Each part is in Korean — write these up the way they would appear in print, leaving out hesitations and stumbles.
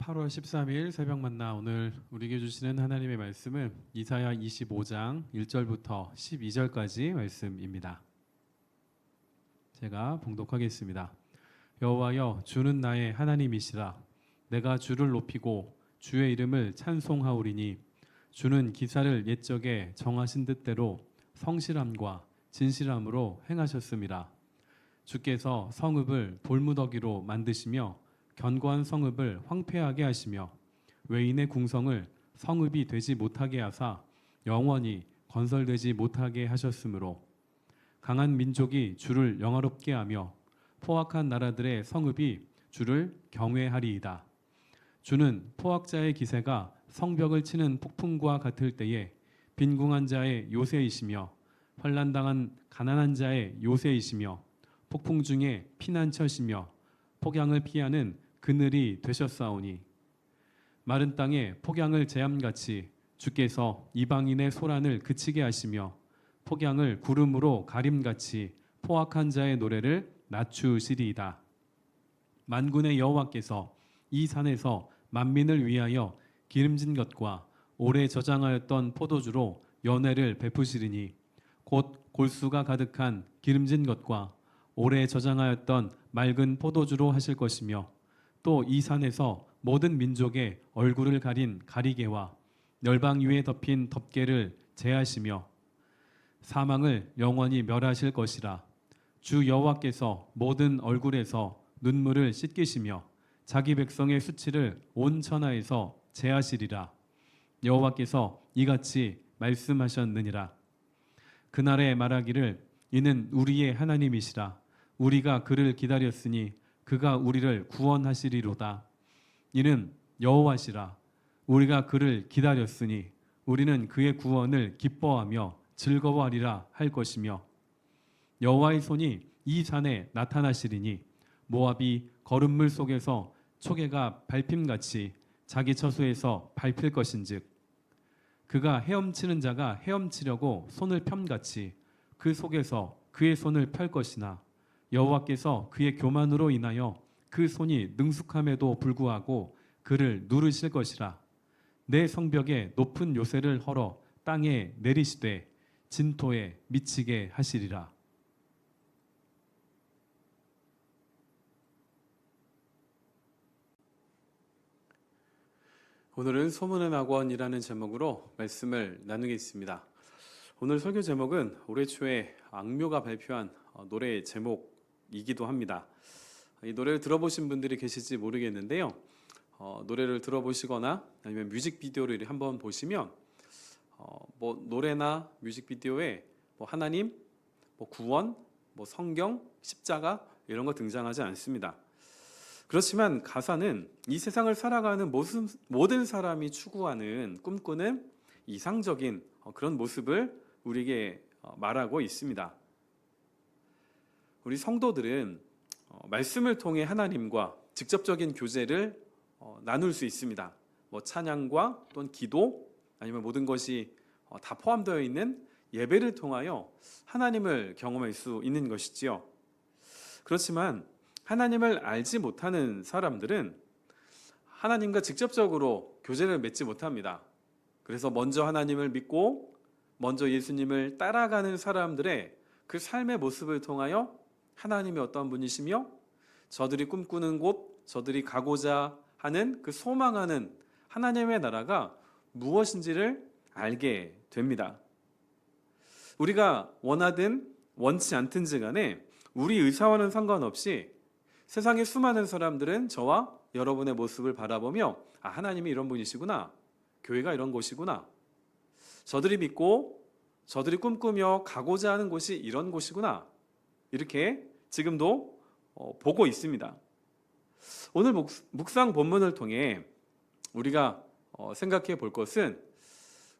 8월 13일 새벽 만나 오늘 우리에게 주시는 하나님의 말씀은 이사야 25장 1절부터 12절까지 말씀입니다. 제가 봉독하겠습니다. 여호와여, 주는 나의 하나님이시라. 내가 주를 높이고 주의 이름을 찬송하오리니 주는 기사를 옛적에 정하신 뜻대로 성실함과 진실함으로 행하셨음이라. 주께서 성읍을 돌무더기로 만드시며 견고한 성읍을 황폐하게 하시며 외인의 궁성을 성읍이 되지 못하게 하사 영원히 건설되지 못하게 하셨으므로 강한 민족이 주를 영화롭게 하며 포악한 나라들의 성읍이 주를 경외하리이다. 주는 포악자의 기세가 성벽을 치는 폭풍과 같을 때에 빈궁한 자의 요새이시며 환난당한 가난한 자의 요새이시며 폭풍 중에 피난처시며 폭양을 피하는 그늘이 되셨사오니 마른 땅에 폭양을 재함같이 주께서 이방인의 소란을 그치게 하시며 폭양을 구름으로 가림같이 포악한 자의 노래를 낮추시리이다. 만군의 여호와께서 이 산에서 만민을 위하여 기름진 것과 오래 저장하였던 포도주로 연회를 베푸시리니 곧 골수가 가득한 기름진 것과 오래 저장하였던 맑은 포도주로 하실 것이며 또 이 산에서 모든 민족의 얼굴을 가린 가리개와 열방 위에 덮인 덮개를 제하시며 사망을 영원히 멸하실 것이라. 주 여호와께서 모든 얼굴에서 눈물을 씻기시며 자기 백성의 수치를 온 천하에서 제하시리라. 여호와께서 이같이 말씀하셨느니라. 그날에 말하기를 이는 우리의 하나님이시라. 우리가 그를 기다렸으니 그가 우리를 구원하시리로다. 이는 여호와시라. 우리가 그를 기다렸으니 우리는 그의 구원을 기뻐하며 즐거워하리라 할 것이며 여호와의 손이 이 산에 나타나시리니 모압이 거름물 속에서 초계가 밟힘같이 자기 처소에서 밟힐 것인즉 그가 헤엄치는 자가 헤엄치려고 손을 펴같이 그 속에서 그의 손을 펼 것이나 여호와께서 그의 교만으로 인하여 그 손이 능숙함에도 불구하고 그를 누르실 것이라. 내 성벽에 높은 요새를 헐어 땅에 내리시되 진토에 미치게 하시리라. 오늘은 소문의 낙원이라는 제목으로 말씀을 나누겠습니다. 오늘 설교 제목은 올해 초에 악묘가 발표한 노래 제목이기도 합니다. 이 노래를 들어보신 분들이 계실지 모르겠는데요. 노래를 들어보시거나 아니면 뮤직비디오를 한번 보시면 노래나 뮤직비디오에 하나님, 구원, 성경, 십자가 이런 거 등장하지 않습니다. 그렇지만 가사는 이 세상을 살아가는 모든 사람이 추구하는 꿈꾸는 이상적인 그런 모습을 우리에게 말하고 있습니다. 우리 성도들은 말씀을 통해 하나님과 직접적인 교제를 나눌 수 있습니다. 찬양과 또는 기도 아니면 모든 것이 다 포함되어 있는 예배를 통하여 하나님을 경험할 수 있는 것이지요. 그렇지만 하나님을 알지 못하는 사람들은 하나님과 직접적으로 교제를 맺지 못합니다. 그래서 먼저 하나님을 믿고 먼저 예수님을 따라가는 사람들의 그 삶의 모습을 통하여 하나님이 어떤 분이시며 저들이 꿈꾸는 곳, 저들이 가고자 하는 그 소망하는 하나님의 나라가 무엇인지를 알게 됩니다. 우리가 원하든 원치 않든지 간에 우리 의사와는 상관없이 세상의 수많은 사람들은 저와 여러분의 모습을 바라보며 하나님이 이런 분이시구나, 교회가 이런 곳이구나, 저들이 믿고 저들이 꿈꾸며 가고자 하는 곳이 이런 곳이구나, 이렇게 지금도 보고 있습니다. 오늘 묵상 본문을 통해 우리가 생각해 볼 것은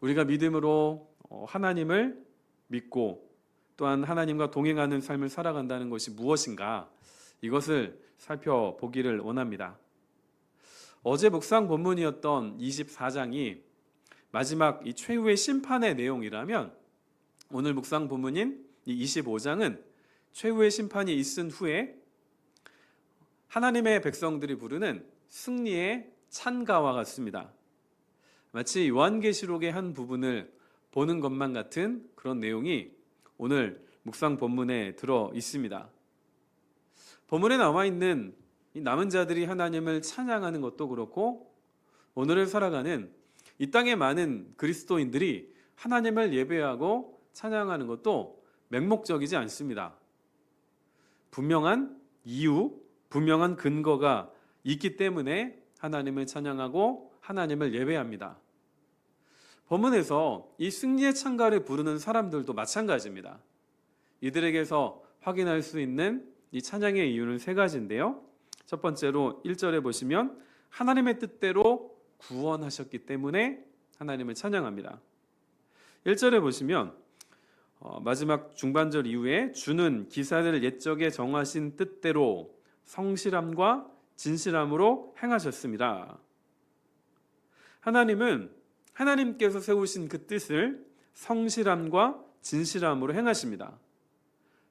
우리가 믿음으로 하나님을 믿고 또한 하나님과 동행하는 삶을 살아간다는 것이 무엇인가, 이것을 살펴보기를 원합니다. 어제 묵상 본문이었던 24장이 마지막 이 최후의 심판의 내용이라면 오늘 묵상 본문인 이 25장은 최후의 심판이 있은 후에 하나님의 백성들이 부르는 승리의 찬가와 같습니다. 마치 요한계시록의 한 부분을 보는 것만 같은 그런 내용이 오늘 묵상 본문에 들어 있습니다. 본문에 나와 있는 이 남은 자들이 하나님을 찬양하는 것도 그렇고, 오늘을 살아가는 이 땅의 많은 그리스도인들이 하나님을 예배하고 찬양하는 것도 맹목적이지 않습니다. 분명한 이유, 분명한 근거가 있기 때문에 하나님을 찬양하고 하나님을 예배합니다. 본문에서 이 승리의 찬가를 부르는 사람들도 마찬가지입니다. 이들에게서 확인할 수 있는 이 찬양의 이유는 세 가지인데요. 첫 번째로 1절에 보시면 하나님의 뜻대로 구원하셨기 때문에 하나님을 찬양합니다. 1절에 보시면 마지막 중반절 이후에 주는 기사를 옛적에 정하신 뜻대로 성실함과 진실함으로 행하셨습니다. 하나님은 하나님께서 세우신 그 뜻을 성실함과 진실함으로 행하십니다.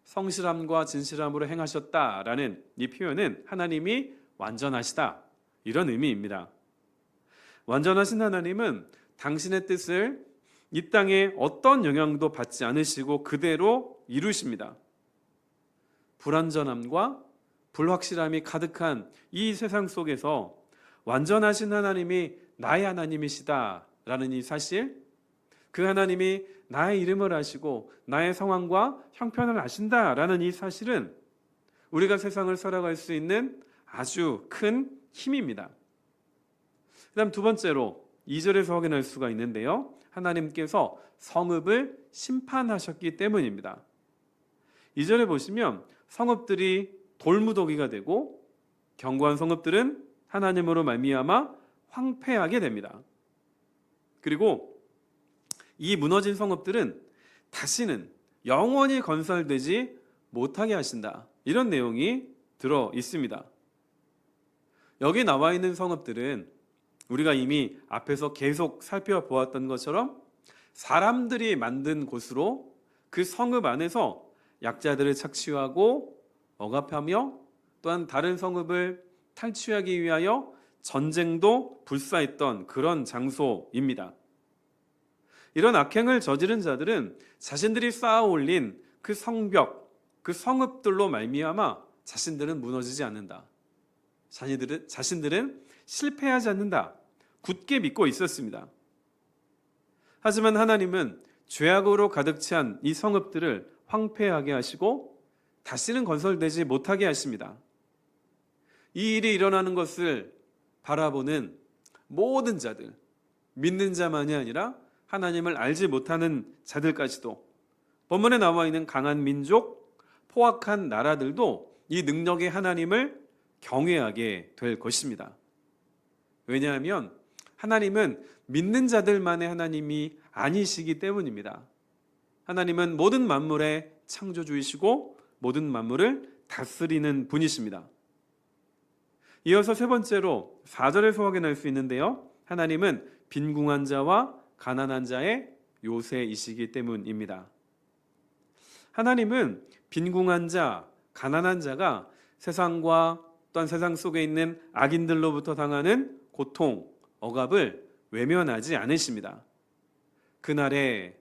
성실함과 진실함으로 행하셨다라는 이 표현은 하나님이 완전하시다, 이런 의미입니다. 완전하신 하나님은 당신의 뜻을 이 땅에 어떤 영향도 받지 않으시고 그대로 이루십니다. 불완전함과 불확실함이 가득한 이 세상 속에서 완전하신 하나님이 나의 하나님이시다라는 이 사실, 그 하나님이 나의 이름을 아시고 나의 상황과 형편을 아신다라는 이 사실은 우리가 세상을 살아갈 수 있는 아주 큰 힘입니다. 그 다음 두 번째로 2절에서 확인할 수가 있는데요. 하나님께서 성읍을 심판하셨기 때문입니다. 2절에 보시면 성읍들이 돌무더기가 되고 견고한 성읍들은 하나님으로 말미암아 황폐하게 됩니다. 그리고 이 무너진 성읍들은 다시는 영원히 건설되지 못하게 하신다, 이런 내용이 들어 있습니다. 여기 나와 있는 성읍들은 우리가 이미 앞에서 계속 살펴보았던 것처럼 사람들이 만든 곳으로 그 성읍 안에서 약자들을 착취하고 억압하며 또한 다른 성읍을 탈취하기 위하여 전쟁도 불사했던 그런 장소입니다. 이런 악행을 저지른 자들은 자신들이 쌓아 올린 그 성벽, 그 성읍들로 말미암아 자신들은 무너지지 않는다, 자신들은 실패하지 않는다, 굳게 믿고 있었습니다. 하지만 하나님은 죄악으로 가득 찬 이 성읍들을 황폐하게 하시고 다시는 건설되지 못하게 하십니다. 이 일이 일어나는 것을 바라보는 모든 자들, 믿는 자만이 아니라 하나님을 알지 못하는 자들까지도, 본문에 나와 있는 강한 민족, 포악한 나라들도 이 능력의 하나님을 경외하게 될 것입니다. 왜냐하면 하나님은 믿는 자들만의 하나님이 아니시기 때문입니다. 하나님은 모든 만물의 창조주이시고 모든 만물을 다스리는 분이십니다. 이어서 세 번째로 4절에서 확인할 수 있는데요. 하나님은 빈궁한 자와 가난한 자의 요새이시기 때문입니다. 하나님은 빈궁한 자, 가난한 자가 세상과 또한 세상 속에 있는 악인들로부터 당하는 고통, 억압을 외면하지 않으십니다. 그날에,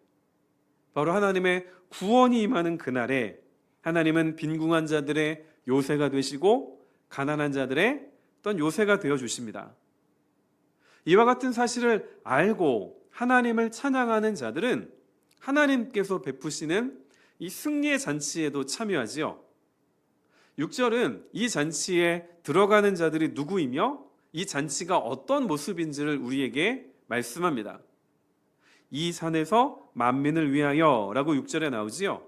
바로 하나님의 구원이 임하는 그날에 하나님은 빈궁한 자들의 요새가 되시고 가난한 자들의 또한 요새가 되어 주십니다. 이와 같은 사실을 알고 하나님을 찬양하는 자들은 하나님께서 베푸시는 이 승리의 잔치에도 참여하지요. 6절은 이 잔치에 들어가는 자들이 누구이며 이 잔치가 어떤 모습인지를 우리에게 말씀합니다. 이 산에서 만민을 위하여 라고 6절에 나오지요.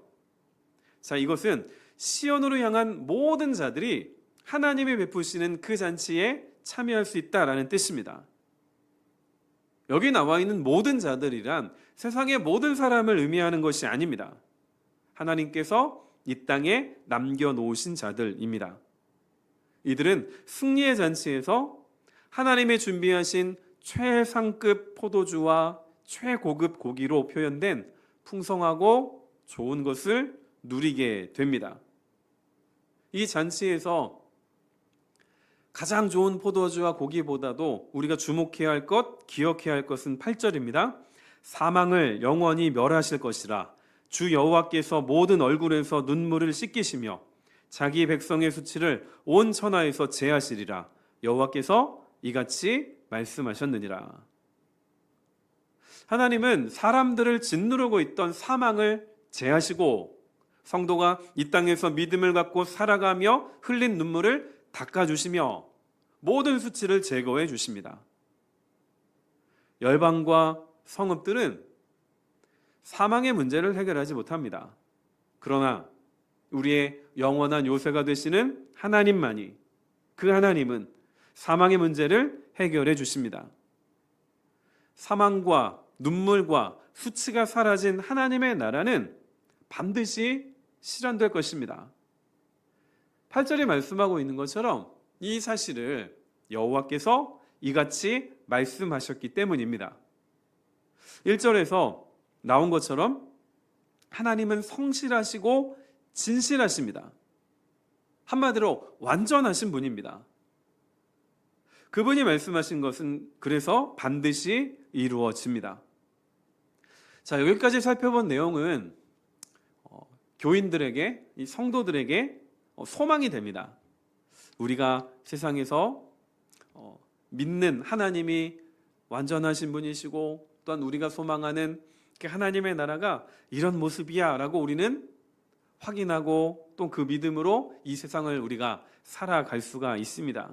자, 이것은 시온으로 향한 모든 자들이 하나님이 베푸시는 그 잔치에 참여할 수 있다라는 뜻입니다. 여기 나와 있는 모든 자들이란 세상의 모든 사람을 의미하는 것이 아닙니다. 하나님께서 이 땅에 남겨놓으신 자들입니다. 이들은 승리의 잔치에서 하나님의 준비하신 최상급 포도주와 최고급 고기로 표현된 풍성하고 좋은 것을 누리게 됩니다. 이 잔치에서 가장 좋은 포도주와 고기보다도 우리가 주목해야 할 것, 기억해야 할 것은 8절입니다. 사망을 영원히 멸하실 것이라. 주 여호와께서 모든 얼굴에서 눈물을 씻기시며 자기 백성의 수치를 온 천하에서 제하시리라. 여호와께서 이같이 말씀하셨느니라. 하나님은 사람들을 짓누르고 있던 사망을 제하시고 성도가 이 땅에서 믿음을 갖고 살아가며 흘린 눈물을 닦아주시며 모든 수치를 제거해 주십니다. 열방과 성읍들은 사망의 문제를 해결하지 못합니다. 그러나 우리의 영원한 요새가 되시는 하나님만이, 그 하나님은 사망의 문제를 해결해 주십니다. 사망과 눈물과 수치가 사라진 하나님의 나라는 반드시 실현될 것입니다. 8절이 말씀하고 있는 것처럼 이 사실을 여호와께서 이같이 말씀하셨기 때문입니다. 1절에서 나온 것처럼 하나님은 성실하시고 진실하십니다. 한마디로 완전하신 분입니다. 그분이 말씀하신 것은 그래서 반드시 이루어집니다. 자, 여기까지 살펴본 내용은 교인들에게, 이 성도들에게 소망이 됩니다. 우리가 세상에서 믿는 하나님이 완전하신 분이시고 또한 우리가 소망하는 하나님의 나라가 이런 모습이야 라고 우리는 확인하고 또 그 믿음으로 이 세상을 우리가 살아갈 수가 있습니다.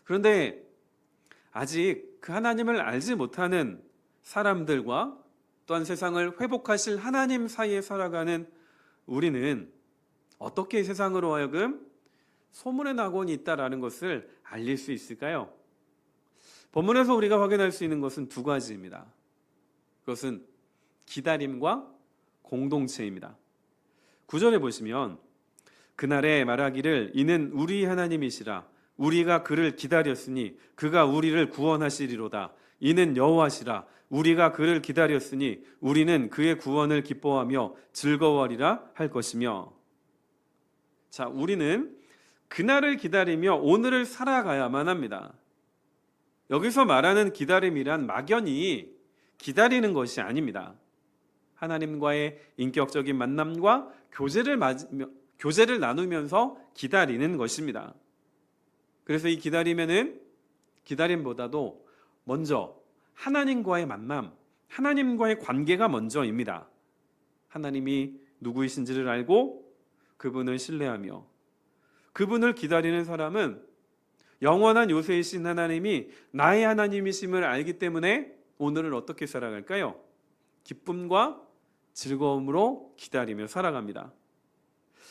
그런데 아직 그 하나님을 알지 못하는 사람들과 또한 세상을 회복하실 하나님 사이에 살아가는 우리는 어떻게 세상으로 하여금 소문의 낙원이 있다라는 것을 알릴 수 있을까요? 본문에서 우리가 확인할 수 있는 것은 두 가지입니다. 그것은 기다림과 공동체입니다. 9절에 보시면 그날에 말하기를 이는 우리 하나님이시라 우리가 그를 기다렸으니 그가 우리를 구원하시리로다. 이는 여호와시라 우리가 그를 기다렸으니 우리는 그의 구원을 기뻐하며 즐거워하리라 할 것이며. 자, 우리는 그날을 기다리며 오늘을 살아가야만 합니다. 여기서 말하는 기다림이란 막연히 기다리는 것이 아닙니다. 하나님과의 인격적인 만남과 교제를 나누면서 기다리는 것입니다. 그래서 이 기다림보다도 먼저 하나님과의 만남, 하나님과의 관계가 먼저입니다. 하나님이 누구이신지를 알고 그분을 신뢰하며 그분을 기다리는 사람은 영원한 요새이신 하나님이 나의 하나님이심을 알기 때문에 오늘을 어떻게 살아갈까요? 기쁨과 즐거움으로 기다리며 살아갑니다.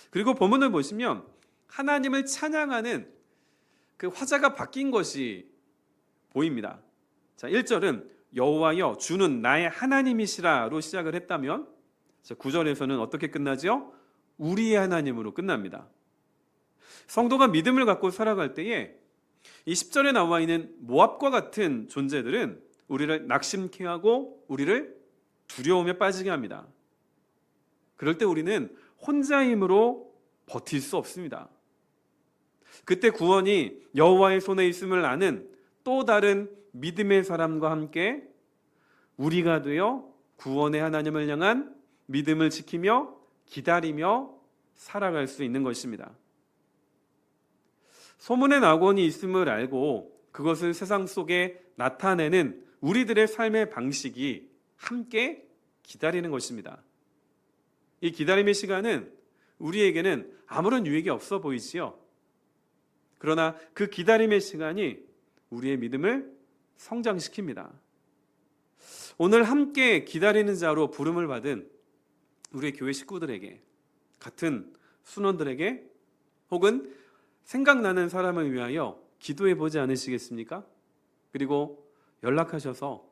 그리고 본문을 보시면 하나님을 찬양하는 그 화자가 바뀐 것이 보입니다. 자, 1절은 여호와여 주는 나의 하나님이시라로 시작을 했다면 9절에서는 어떻게 끝나죠? 우리의 하나님으로 끝납니다. 성도가 믿음을 갖고 살아갈 때에 이 10절에 나와 있는 모압과 같은 존재들은 우리를 낙심케 하고 우리를 두려움에 빠지게 합니다. 그럴 때 우리는 혼자의 힘으로 버틸 수 없습니다. 그때 구원이 여호와의 손에 있음을 아는 또 다른 믿음의 사람과 함께 우리가 되어 구원의 하나님을 향한 믿음을 지키며 기다리며 살아갈 수 있는 것입니다. 소문의 낙원이 있음을 알고 그것을 세상 속에 나타내는 우리들의 삶의 방식이 함께 기다리는 것입니다. 이 기다림의 시간은 우리에게는 아무런 유익이 없어 보이지요. 그러나 그 기다림의 시간이 우리의 믿음을 성장시킵니다. 오늘 함께 기다리는 자로 부름을 받은 우리 교회 식구들에게, 같은 순원들에게, 혹은 생각나는 사람을 위하여 기도해 보지 않으시겠습니까? 그리고 연락하셔서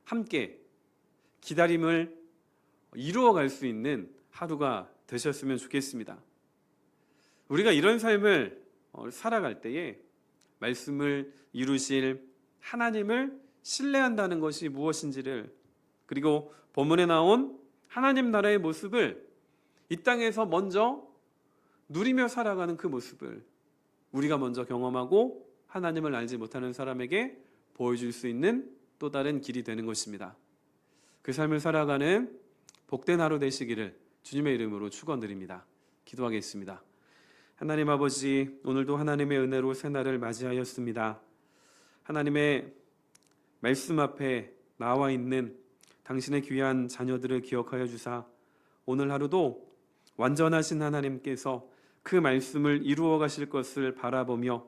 함께 기다림을 이루어갈 수 있는 하루가 되셨으면 좋겠습니다. 우리가 이런 삶을 살아갈 때에 말씀을 이루실 하나님을 신뢰한다는 것이 무엇인지를, 그리고 본문에 나온 하나님 나라의 모습을 이 땅에서 먼저 누리며 살아가는 그 모습을 우리가 먼저 경험하고 하나님을 알지 못하는 사람에게 보여줄 수 있는 또 다른 길이 되는 것입니다. 그 삶을 살아가는 복된 하루 되시기를 주님의 이름으로 축원드립니다. 기도하겠습니다. 하나님 아버지, 오늘도 하나님의 은혜로 새날을 맞이하였습니다. 하나님의 말씀 앞에 나와 있는 당신의 귀한 자녀들을 기억하여 주사 오늘 하루도 완전하신 하나님께서 그 말씀을 이루어 가실 것을 바라보며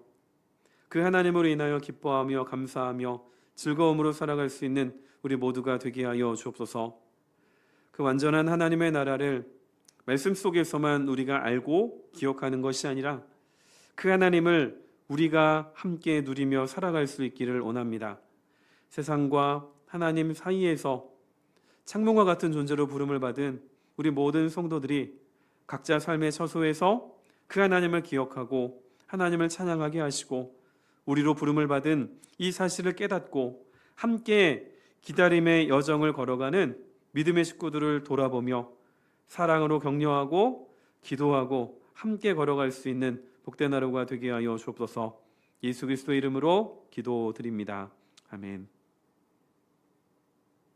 그 하나님으로 인하여 기뻐하며 감사하며 즐거움으로 살아갈 수 있는 우리 모두가 되게 하여 주옵소서. 그 완전한 하나님의 나라를 말씀 속에서만 우리가 알고 기억하는 것이 아니라 그 하나님을 우리가 함께 누리며 살아갈 수 있기를 원합니다. 세상과 하나님 사이에서 창문과 같은 존재로 부름을 받은 우리 모든 성도들이 각자 삶의 처소에서 그 하나님을 기억하고 하나님을 찬양하게 하시고 우리로 부름을 받은 이 사실을 깨닫고 함께 기다림의 여정을 걸어가는 믿음의 식구들을 돌아보며 사랑으로 격려하고 기도하고 함께 걸어갈 수 있는 복된 하루가 되게 하여 주옵소서. 예수 그리스도의 이름으로 기도드립니다. 아멘.